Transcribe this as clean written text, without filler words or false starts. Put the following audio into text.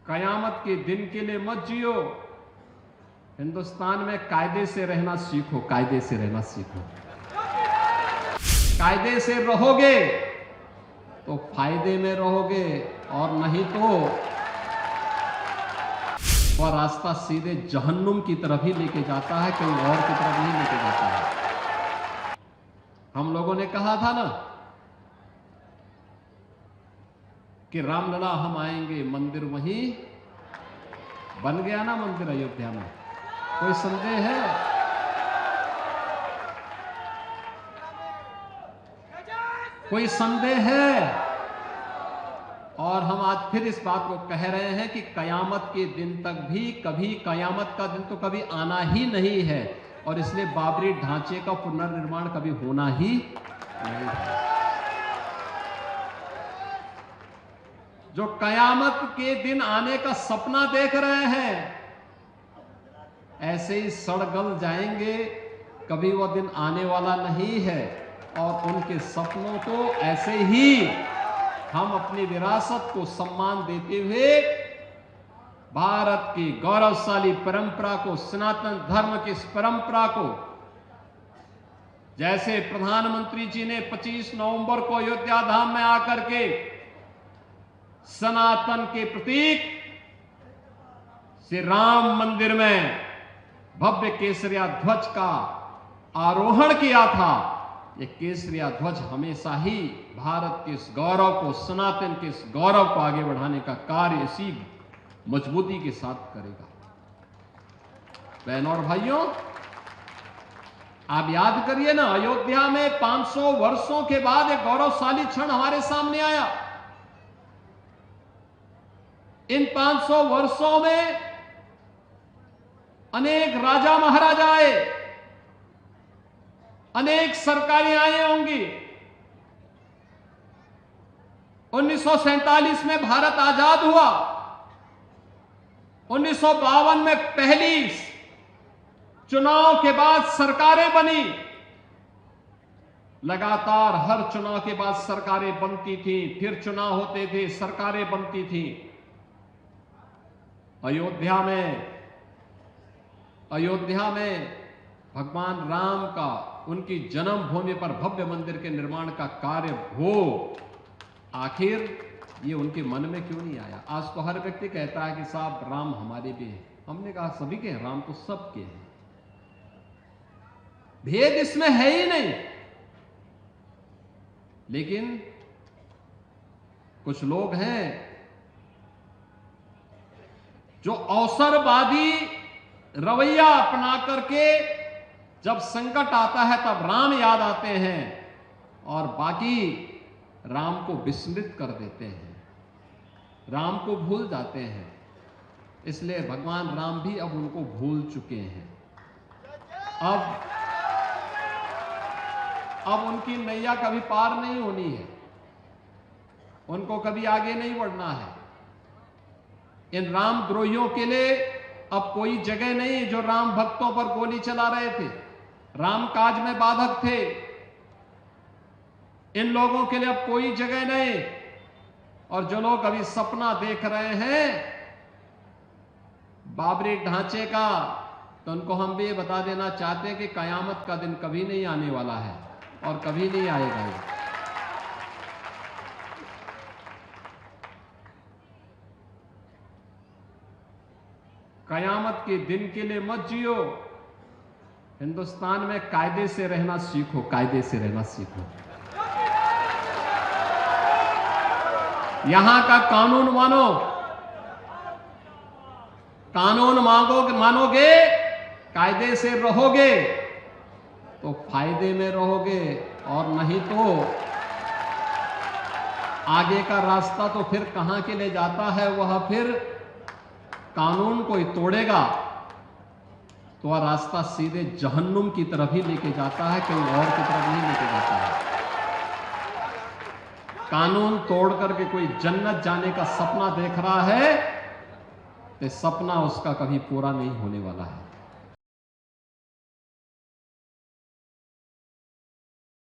कयामत के दिन के लिए मत जियो। हिंदुस्तान में कायदे से रहना सीखो, कायदे से रहना सीखो। कायदे से रहोगे तो फायदे में रहोगे, और नहीं तो वह रास्ता सीधे जहन्नुम की तरफ ही लेके जाता है, कहीं और की तरफ नहीं लेके जाता है। हम लोगों ने कहा था ना कि रामलला हम आएंगे, मंदिर वहीं बन गया ना, मंदिर अयोध्या में। कोई संदेह है? कोई संदेह है? और हम आज फिर इस बात को कह रहे हैं कि कयामत के दिन तक भी कभी, कयामत का दिन तो कभी आना ही नहीं है, और इसलिए बाबरी ढांचे का पुनर्निर्माण कभी होना ही नहीं है। जो कयामत के दिन आने का सपना देख रहे हैं, ऐसे ही सड़ गल जाएंगे, कभी वह दिन आने वाला नहीं है। और उनके सपनों को ऐसे ही हम अपनी विरासत को सम्मान देते हुए, भारत की गौरवशाली परंपरा को, सनातन धर्म की इस परंपरा को, जैसे प्रधानमंत्री जी ने 25 नवंबर को अयोध्या धाम में आकर के सनातन के प्रतीक श्री राम मंदिर में भव्य केसरिया ध्वज का आरोहण किया था, ये केसरिया ध्वज हमेशा ही भारत के इस गौरव को, सनातन के इस गौरव को आगे बढ़ाने का कार्य इसी मजबूती के साथ करेगा। बहनों और भाइयों, आप याद करिए ना, अयोध्या में 500 वर्षों के बाद एक गौरवशाली क्षण हमारे सामने आया। इन 500 वर्षों में अनेक राजा महाराजा आए, अनेक सरकारें आई होंगी। 1947 में भारत आजाद हुआ, 1952 में पहली चुनाव के बाद सरकारें बनी, लगातार हर चुनाव के बाद सरकारें बनती थी, फिर चुनाव होते थे, सरकारें बनती थी। अयोध्या में भगवान राम का, उनकी जन्मभूमि पर भव्य मंदिर के निर्माण का कार्य हो, आखिर ये उनके मन में क्यों नहीं आया? आज तो हर व्यक्ति कहता है कि साहब राम हमारे भी हैं। हमने कहा सभी के हैं, राम तो सबके हैं, भेद इसमें है ही नहीं। लेकिन कुछ लोग हैं जो अवसरवादी रवैया अपना करके जब संकट आता है तब राम याद आते हैं, और बाकी राम को विस्मृत कर देते हैं, राम को भूल जाते हैं। इसलिए भगवान राम भी अब उनको भूल चुके हैं। अब उनकी नैया कभी पार नहीं होनी है, उनको कभी आगे नहीं बढ़ना है। इन रामद्रोहियों के लिए अब कोई जगह नहीं जो राम भक्तों पर गोली चला रहे थे, राम काज में बाधक थे। इन लोगों के लिए अब कोई जगह नहीं। और जो लोग अभी सपना देख रहे हैं बाबरी ढांचे का, तो उनको हम भी ये बता देना चाहते हैं कि कयामत का दिन कभी नहीं आने वाला है और कभी नहीं आएगा। कयामत के दिन के लिए मत जियो। हिंदुस्तान में कायदे से रहना सीखो, कायदे से रहना सीखो। यहां का कानून मानो, कानून मानोगे, कायदे से रहोगे तो फायदे में रहोगे, और नहीं तो आगे का रास्ता तो फिर कहां के लिए जाता है, वह फिर कानून कोई तोड़ेगा तो वह रास्ता सीधे जहन्नुम की तरफ ही लेके जाता है, कहीं और की तरफ नहीं लेके जाता है। कानून तोड़ करके कोई जन्नत जाने का सपना देख रहा है, तो सपना उसका कभी पूरा नहीं होने वाला है।